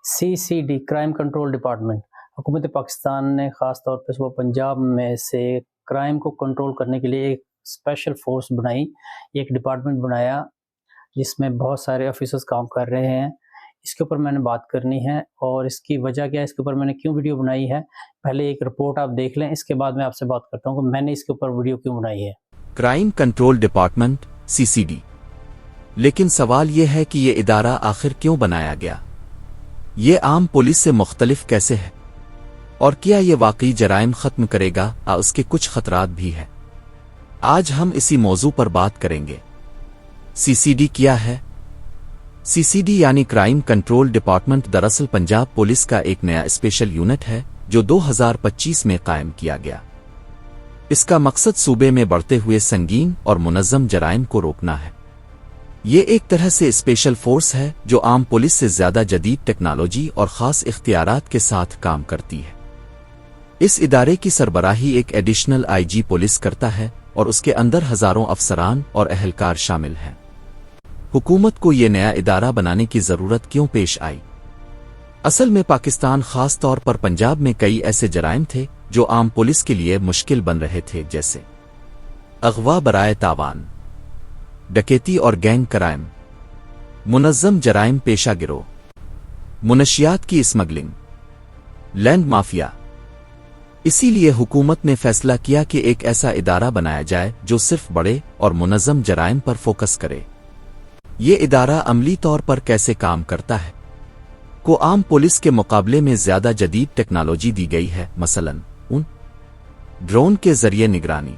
CCD crime control department حکومت پاکستان نے خاص طور پہ وہ پنجاب میں سے کرائم کو کنٹرول کرنے کے لیے ایک اسپیشل فورس بنائی، ایک ڈپارٹمنٹ بنایا جس میں بہت سارے آفیسرز کام کر رہے ہیں۔ اس کے اوپر میں نے بات کرنی ہے اور اس کی وجہ کیا ہے، اس کے اوپر میں نے کیوں ویڈیو بنائی ہے۔ پہلے ایک رپورٹ آپ دیکھ لیں، اس کے بعد میں آپ سے بات کرتا ہوں کہ میں نے اس کے اوپر ویڈیو کیوں بنائی ہے۔ کرائم کنٹرول ڈپارٹمنٹ CCD، لیکن سوال یہ ہے کہ یہ ادارہ آخر کیوں بنایا گیا؟ یہ عام پولیس سے مختلف کیسے ہے؟ اور کیا یہ واقعی جرائم ختم کرے گا یا اس کے کچھ خطرات بھی ہیں؟ آج ہم اسی موضوع پر بات کریں گے۔ CCD کیا ہے؟ CCD یعنی کرائم کنٹرول ڈپارٹمنٹ دراصل پنجاب پولیس کا ایک نیا اسپیشل یونٹ ہے جو 2025 میں قائم کیا گیا۔ اس کا مقصد صوبے میں بڑھتے ہوئے سنگین اور منظم جرائم کو روکنا ہے۔ یہ ایک طرح سے اسپیشل فورس ہے جو عام پولیس سے زیادہ جدید ٹیکنالوجی اور خاص اختیارات کے ساتھ کام کرتی ہے۔ اس ادارے کی سربراہی ایک ایڈیشنل IG پولیس کرتا ہے اور اس کے اندر ہزاروں افسران اور اہلکار شامل ہیں۔ حکومت کو یہ نیا ادارہ بنانے کی ضرورت کیوں پیش آئی؟ اصل میں پاکستان خاص طور پر پنجاب میں کئی ایسے جرائم تھے جو عام پولیس کے لیے مشکل بن رہے تھے، جیسے اغوا برائے تاوان، ڈکیتی اور گینگ کرائم، منظم جرائم پیشہ گروہ، منشیات کی اسمگلنگ، لینڈ مافیا۔ اسی لیے حکومت نے فیصلہ کیا کہ ایک ایسا ادارہ بنایا جائے جو صرف بڑے اور منظم جرائم پر فوکس کرے۔ یہ ادارہ عملی طور پر کیسے کام کرتا ہے؟ کو عام پولیس کے مقابلے میں زیادہ جدید ٹیکنالوجی دی گئی ہے، مثلاً ڈرون کے ذریعے نگرانی،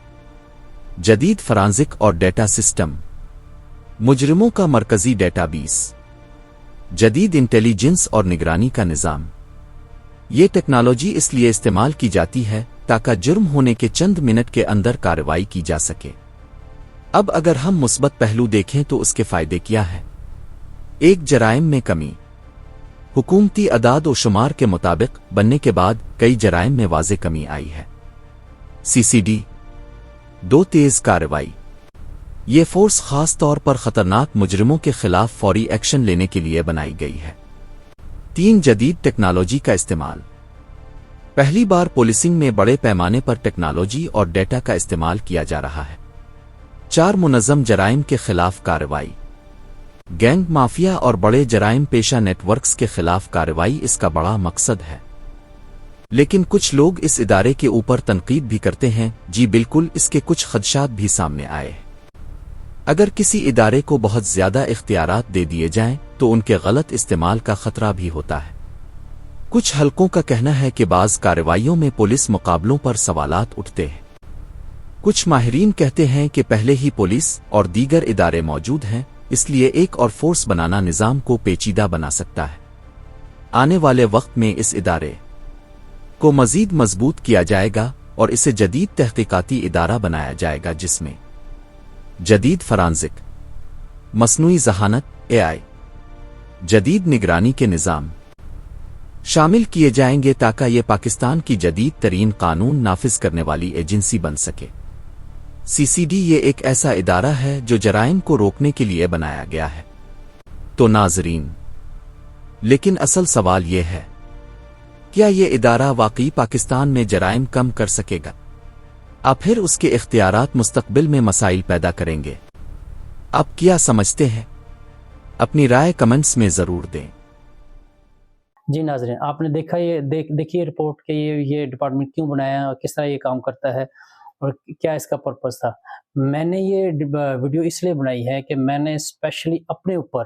جدید فرانزک اور ڈیٹا سسٹم، مجرموں کا مرکزی ڈیٹا بیس، جدید انٹیلیجنس اور نگرانی کا نظام۔ یہ ٹیکنالوجی اس لیے استعمال کی جاتی ہے تاکہ جرم ہونے کے چند منٹ کے اندر کارروائی کی جا سکے۔ اب اگر ہم مثبت پہلو دیکھیں تو اس کے فائدے کیا ہیں؟ ایک، جرائم میں کمی۔ حکومتی اعداد و شمار کے مطابق بننے کے بعد کئی جرائم میں واضح کمی آئی ہے۔ CCD دو، تیز کارروائی۔ یہ فورس خاص طور پر خطرناک مجرموں کے خلاف فوری ایکشن لینے کے لیے بنائی گئی ہے۔ تین، جدید ٹیکنالوجی کا استعمال۔ پہلی بار پولیسنگ میں بڑے پیمانے پر ٹیکنالوجی اور ڈیٹا کا استعمال کیا جا رہا ہے۔ چار، منظم جرائم کے خلاف کارروائی۔ گینگ مافیا اور بڑے جرائم پیشہ نیٹ ورکس کے خلاف کارروائی اس کا بڑا مقصد ہے۔ لیکن کچھ لوگ اس ادارے کے اوپر تنقید بھی کرتے ہیں۔ جی بالکل، اس کے کچھ خدشات بھی سامنے آئے۔ اگر کسی ادارے کو بہت زیادہ اختیارات دے دیے جائیں تو ان کے غلط استعمال کا خطرہ بھی ہوتا ہے۔ کچھ حلقوں کا کہنا ہے کہ بعض کارروائیوں میں پولیس مقابلوں پر سوالات اٹھتے ہیں۔ کچھ ماہرین کہتے ہیں کہ پہلے ہی پولیس اور دیگر ادارے موجود ہیں، اس لیے ایک اور فورس بنانا نظام کو پیچیدہ بنا سکتا ہے۔ آنے والے وقت میں اس ادارے کو مزید مضبوط کیا جائے گا اور اسے جدید تحقیقاتی ادارہ بنایا جائے گا جس میں جدید فرانزک، مصنوعی ذہانت AI، جدید نگرانی کے نظام شامل کیے جائیں گے تاکہ یہ پاکستان کی جدید ترین قانون نافذ کرنے والی ایجنسی بن سکے۔ CCD یہ ایک ایسا ادارہ ہے جو جرائم کو روکنے کے لیے بنایا گیا ہے۔ تو ناظرین، لیکن اصل سوال یہ ہے، کیا یہ ادارہ واقعی پاکستان میں جرائم کم کر سکے گا؟ اب پھر اس کے اختیارات مستقبل میں مسائل پیدا کریں گے؟ اب کیا سمجھتے ہیں؟ اپنی رائے کمنٹس میں ضرور دیں۔ جی ناظرین، آپ نے دیکھا، یہ دیکھیے رپورٹ کہ یہ ڈپارٹمنٹ کیوں بنایا اور کس طرح یہ کام کرتا ہے اور کیا اس کا پرپس تھا۔ میں نے یہ ویڈیو اس لیے بنائی ہے کہ میں نے اسپیشلی اپنے اوپر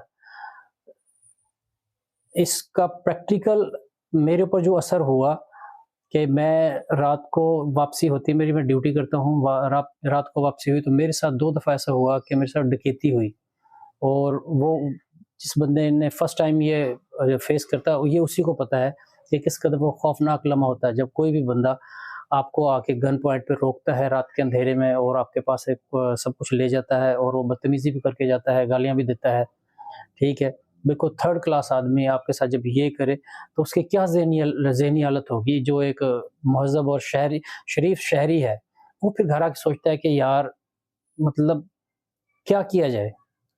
اس کا پریکٹیکل میرے اوپر جو اثر ہوا کہ میں رات کو واپسی ہوتی ہے میری، میں ڈیوٹی کرتا ہوں، رات کو واپسی ہوئی تو میرے ساتھ 2 دفعہ ایسا ہوا کہ میرے ساتھ ڈکیتی ہوئی، اور وہ جس بندے نے فرسٹ ٹائم یہ فیس کرتا ہے یہ اسی کو پتہ ہے کہ کس قدر وہ خوفناک لمحہ ہوتا ہے جب کوئی بھی بندہ آپ کو آ کے گن پوائنٹ پہ روکتا ہے رات کے اندھیرے میں اور آپ کے پاس سب کچھ لے جاتا ہے اور وہ بدتمیزی بھی کر کے جاتا ہے، گالیاں بھی دیتا ہے، ٹھیک ہے، بالکل 3rd کلاس آدمی آپ کے ساتھ جب یہ کرے تو اس کی کیا ذہنی حالت ہوگی۔ جو ایک مہذب اور شریف شہری ہے وہ پھر گھر آ کے سوچتا ہے کہ یار مطلب کیا کیا جائے،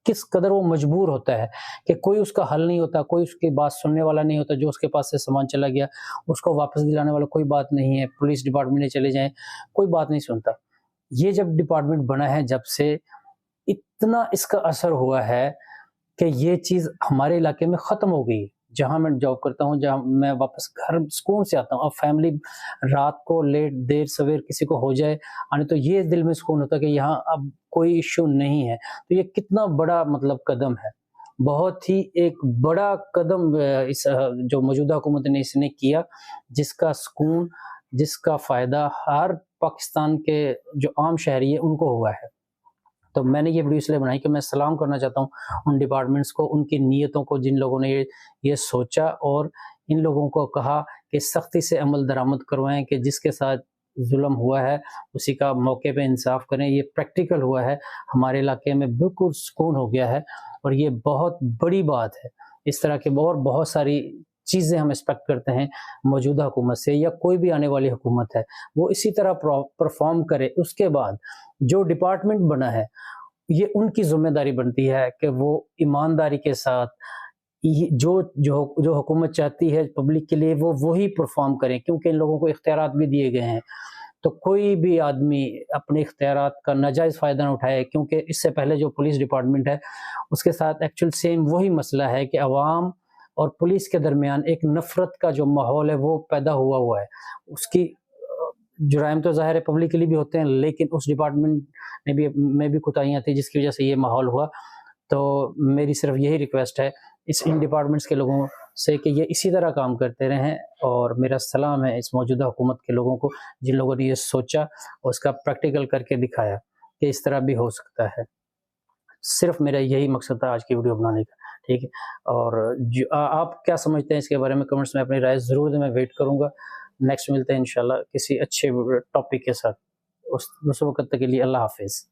کس قدر وہ مجبور ہوتا ہے کہ کوئی اس کا حل نہیں ہوتا، کوئی اس کی بات سننے والا نہیں ہوتا، جو اس کے پاس سے سامان چلا گیا اس کو واپس دلانے والا کوئی بات نہیں ہے، پولیس ڈپارٹمنٹ میں چلے جائیں کوئی بات نہیں سنتا۔ یہ جب ڈپارٹمنٹ بنا ہے جب سے اتنا اس کا اثر ہوا ہے کہ یہ چیز ہمارے علاقے میں ختم ہو گئی۔ جہاں میں جاب کرتا ہوں، جہاں میں واپس گھر سکون سے آتا ہوں، اب فیملی رات کو لیٹ دیر سویر کسی کو ہو جائے آنے تو یہ دل میں سکون ہوتا ہے کہ یہاں اب کوئی ایشو نہیں ہے۔ تو یہ کتنا بڑا مطلب قدم ہے، بہت ہی ایک بڑا قدم اس جو موجودہ حکومت نے اس نے کیا، جس کا سکون جس کا فائدہ ہر پاکستان کے جو عام شہری ہے ان کو ہوا ہے۔ تو میں نے یہ ویڈیو اس لیے بنائی کہ میں سلام کرنا چاہتا ہوں ان ڈپارٹمنٹس کو، ان کی نیتوں کو، جن لوگوں نے یہ سوچا اور ان لوگوں کو کہا کہ سختی سے عمل درآمد کروائیں کہ جس کے ساتھ ظلم ہوا ہے اسی کا موقع پہ انصاف کریں۔ یہ پریکٹیکل ہوا ہے، ہمارے علاقے میں بالکل سکون ہو گیا ہے اور یہ بہت بڑی بات ہے۔ اس طرح کے اور بہت ساری چیزیں ہم ایکسپیکٹ کرتے ہیں موجودہ حکومت سے، یا کوئی بھی آنے والی حکومت ہے وہ اسی طرح پرفارم کرے۔ اس کے بعد جو ڈپارٹمنٹ بنا ہے یہ ان کی ذمہ داری بنتی ہے کہ وہ ایمانداری کے ساتھ جو حکومت چاہتی ہے پبلک کے لیے وہ وہی پرفارم کریں، کیونکہ ان لوگوں کو اختیارات بھی دیے گئے ہیں۔ تو کوئی بھی آدمی اپنے اختیارات کا ناجائز فائدہ نہ اٹھائے، کیونکہ اس سے پہلے جو پولیس ڈپارٹمنٹ ہے اس کے ساتھ ایکچوئل سیم وہی مسئلہ ہے کہ عوام اور پولیس کے درمیان ایک نفرت کا جو ماحول ہے وہ پیدا ہوا ہے۔ اس کی جرائم تو ظاہر ہے پبلک کے لیے بھی ہوتے ہیں، لیکن اس ڈپارٹمنٹ میں بھی کوتاہیاں تھیں جس کی وجہ سے یہ ماحول ہوا۔ تو میری صرف یہی ریکویسٹ ہے ان ڈپارٹمنٹس کے لوگوں سے کہ یہ اسی طرح کام کرتے رہیں، اور میرا سلام ہے اس موجودہ حکومت کے لوگوں کو جن لوگوں نے یہ سوچا اور اس کا پریکٹیکل کر کے دکھایا کہ اس طرح بھی ہو سکتا ہے۔ صرف میرا یہی مقصد تھا آج کی ویڈیو بنانے کا، ٹھیک ہے؟ اور آپ کیا سمجھتے ہیں اس کے بارے میں کمنٹس میں اپنی رائے ضرور دیں، میں ویٹ کروں گا۔ نیکسٹ ملتے ہیں انشاءاللہ کسی اچھے ٹاپک کے ساتھ، اس وقت تک کے لیے اللہ حافظ۔